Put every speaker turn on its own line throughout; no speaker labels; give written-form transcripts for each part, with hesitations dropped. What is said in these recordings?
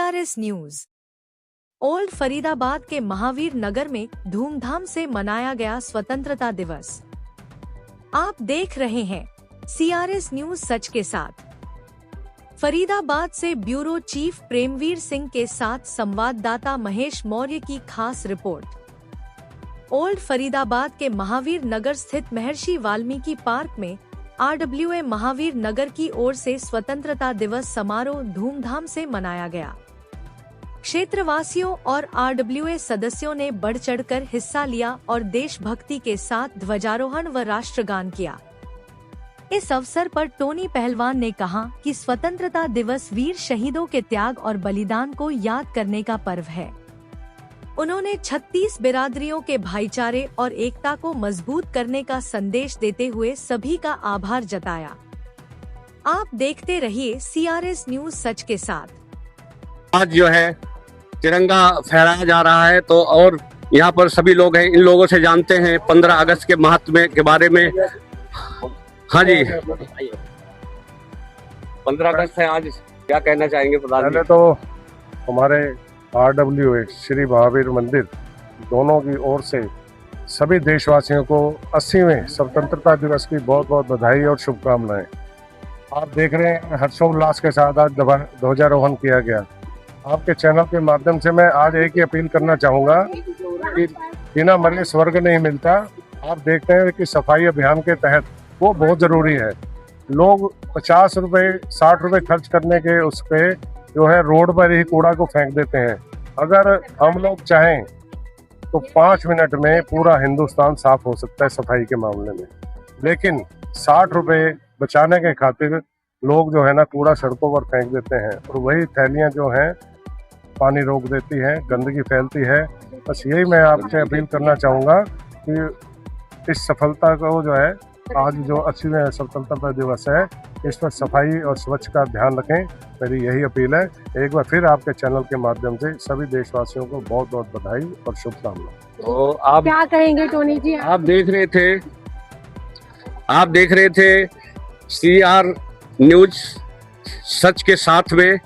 CRS news. Old Faridabad के महावीर नगर में धूमधाम से मनाया गया स्वतंत्रता दिवस। आप देख रहे हैं CRS न्यूज सच के साथ। फरीदाबाद से ब्यूरो चीफ प्रेमवीर सिंह के साथ संवाददाता महेश मौर्य की खास रिपोर्ट। ओल्ड फरीदाबाद के महावीर नगर स्थित महर्षि वाल्मीकि पार्क में RWA महावीर नगर की ओर से स्वतंत्रता दिवस समारोह धूमधाम से मनाया गया। क्षेत्रवासियों और RWA सदस्यों ने बढ़ चढ़कर हिस्सा लिया और देशभक्ति के साथ ध्वजारोहण व राष्ट्रगान किया। इस अवसर पर टोनी पहलवान ने कहा कि स्वतंत्रता दिवस वीर शहीदों के त्याग और बलिदान को याद करने का पर्व है। उन्होंने 36 बिरादरियों के भाईचारे और एकता को मजबूत करने का संदेश देते हुए सभी का आभार जताया। आप देखते रहिए CRS न्यूज सच के साथ।
आज जो है तिरंगा फहराया जा रहा है, तो और यहाँ पर सभी लोग हैं, इन लोगों से जानते हैं 15 अगस्त के महत्व के बारे में। हाँ जी, 15 अगस्त है आज, क्या कहना चाहेंगे प्रधान?
पहले तो हमारे RWA श्री महावीर मंदिर दोनों की ओर से सभी देशवासियों को 80वें स्वतंत्रता दिवस की बहुत बहुत बधाई और शुभकामनाएं। आप देख रहे हैं हर्षोल्लास के साथ आज ध्वजारोहण किया गया। आपके चैनल के माध्यम से मैं आज एक ही अपील करना चाहूँगा कि बिना मरे स्वर्ग नहीं मिलता। आप देखते हैं कि सफाई अभियान के तहत वो बहुत ज़रूरी है। लोग 50 रुपये 60 रुपये खर्च करने के उस पर जो है रोड पर ही कूड़ा को फेंक देते हैं। अगर हम लोग चाहें तो 5 मिनट में पूरा हिंदुस्तान साफ हो सकता है सफाई के मामले में, लेकिन 60 रुपये बचाने के खातिर लोग जो है ना कूड़ा सड़कों पर फेंक देते हैं और वही थैलियां जो हैं पानी रोक देती हैं, गंदगी फैलती है। बस यही मैं आपसे अपील करना चाहूँगा कि इस सफलता को जो है आज जो 80वें स्वतंत्रता दिवस है इस पर सफाई और स्वच्छ का ध्यान रखें, मेरी यही अपील है। एक बार फिर आपके चैनल के माध्यम से सभी देशवासियों को बहुत बहुत बधाई और शुभकामनाएं।
तो आप
क्या कहेंगे टोनी जी?
आप देख रहे थे CR न्यूज सच के साथ में,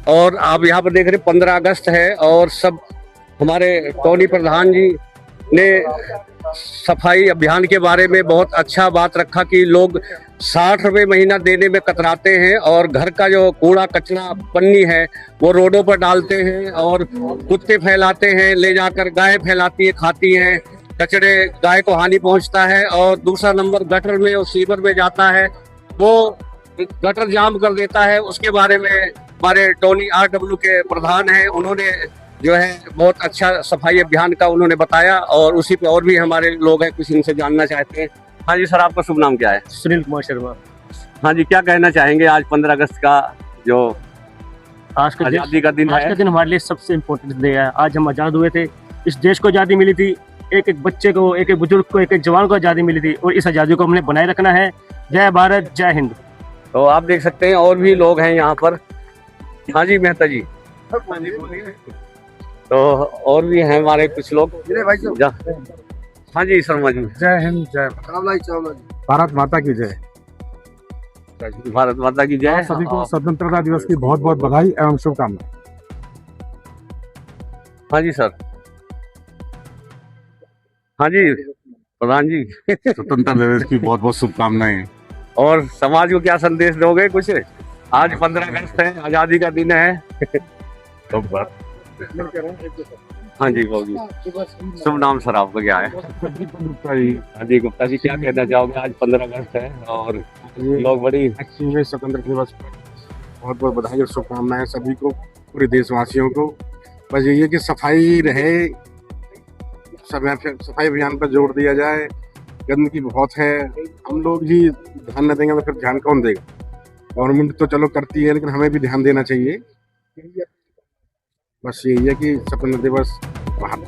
और आप यहाँ पर देख रहे 15 अगस्त है और सब हमारे टोनी प्रधान जी ने सफाई अभियान के बारे में बहुत अच्छा बात रखा कि लोग 60 रुपये महीना देने में कतराते हैं और घर का जो कूड़ा कचरा पन्नी है वो रोडों पर डालते हैं और कुत्ते फैलाते हैं, ले जाकर गाय फैलाती है, खाती हैं, कचरे गाय को हानि पहुंचता है। और दूसरा नंबर गटर में और सीवर में जाता है, वो गटर जाम कर देता है। उसके बारे में हमारे टोनी RW के प्रधान हैं, उन्होंने जो है बहुत अच्छा सफाई अभियान का उन्होंने बताया और उसी पे और भी हमारे लोग हैं, कुछ इनसे जानना चाहते हैं। हाँ जी सर, आपका शुभ नाम क्या है?
सुनील कुमार शर्मा।
हाँ जी, क्या कहना चाहेंगे आज 15 अगस्त का जो आजादी का दिन है?
आज का दिन हमारे लिए सबसे इम्पोर्टेंट डे है। आज हम आजाद हुए थे, इस देश को आज़ादी मिली थी, एक एक बच्चे को, एक एक बुजुर्ग को, एक एक जवान को आज़ादी मिली थी और इस आज़ादी को हमने बनाए रखना है। जय भारत, जय हिंद।
तो आप देख सकते हैं और भी लोग हैं यहाँ पर। हाँ जी मेहता जी, तो और भी हैं हमारे कुछ लोग। हाँ जी शर्मा जी।
जय हिंद, जय भारत माता की जय।
भारत माता की जय।
सभी को स्वतंत्रता दिवस की बहुत बहुत बधाई एवं शुभकामनाएं।
हाँ जी सर। हाँ जी प्रधान जी,
स्वतंत्रता दिवस की बहुत बहुत शुभकामनाएं।
और समाज को क्या संदेश दोगे कुछ? आज 15 अगस्त है, आजादी का दिन है।
तो बात
हाँ जी बाबू जी, शुभ नाम सर आपका क्या है? हाँ जी गुप्ता जी, क्या कहना चाहोगे? आज 15 अगस्त है और लोग बड़ी
स्वतंत्रता दिवस बहुत बहुत बधाई और शुभकामनाएं सभी को, पूरे देशवासियों को। बस यही है कि सफाई रहे, सफाई अभियान पर जोर दिया जाए। गंदगी बहुत है, हम लोग ही ध्यान न देंगे तो फिर ध्यान कौन देगा? गवर्नमेंट तो चलो करती है, लेकिन हमें भी ध्यान देना चाहिए। बस यही है कि स्वतंत्रता दिवस बहुत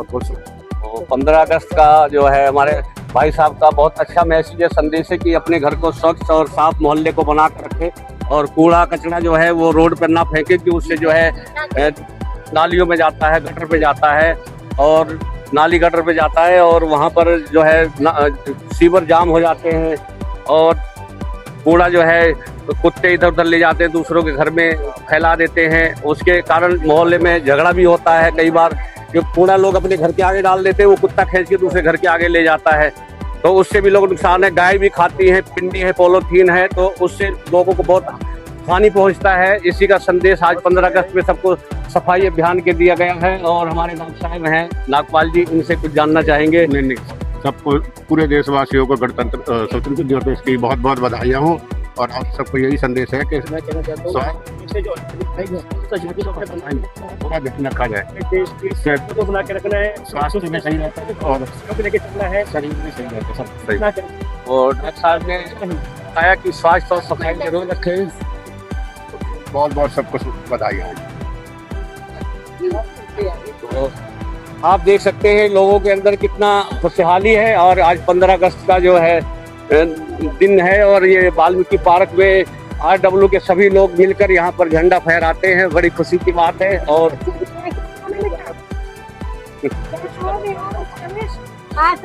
बहुत
15 अगस्त का जो है हमारे भाई साहब का बहुत अच्छा मैसेज है, संदेश है कि अपने घर को स्वच्छ और साफ मोहल्ले को बना कर रखें और कूड़ा कचरा जो है वो रोड पर ना फेंके कि उससे जो है नालियों में जाता है, गटर पे जाता है और नाली गटर पे जाता है और वहाँ पर जो है सीवर जाम हो जाते हैं और कूड़ा जो है कुत्ते इधर उधर ले जाते हैं, दूसरों के घर में फैला देते हैं। उसके कारण मोहल्ले में झगड़ा भी होता है कई बार, कि कूड़ा लोग अपने घर के आगे डाल देते हैं, वो कुत्ता खींच के दूसरे घर के आगे ले जाता है, तो उससे भी लोग नुकसान है। गाय भी खाती है, पिंडी है, पॉलीथीन है, तो उससे लोगों को बहुत हानि पहुंचता है। इसी का संदेश आज 15 अगस्त में सबको सफाई अभियान के दिया गया है। और हमारे डॉक्टर साहब हैं नागपाल जी, उनसे कुछ जानना चाहेंगे।
नहीं, सबको, पूरे देशवासियों को गणतंत्र स्वतंत्रता दिवस की बहुत बहुत बधाइयाँ हो। और आप सबको यही संदेश है कि पूरा ध्यान रखा जाए,
को बना के रखना है,
स्वास्थ्य में सही रहता है और
लेके चलना है,
शरीर में सही रहता है, सब सही।
और डॉक्टर साहब ने बताया कि स्वास्थ्य और सफाई जरूर रखें।
बहुत बहुत सबको बधाइयाँ।
तो आप देख सकते हैं लोगों के अंदर कितना खुशहाली है। और आज 15 अगस्त का जो है दिन है, और ये वाल्मीकि पार्क में RW के सभी लोग मिलकर यहाँ पर झंडा फहराते हैं, बड़ी खुशी की बात है। और
आज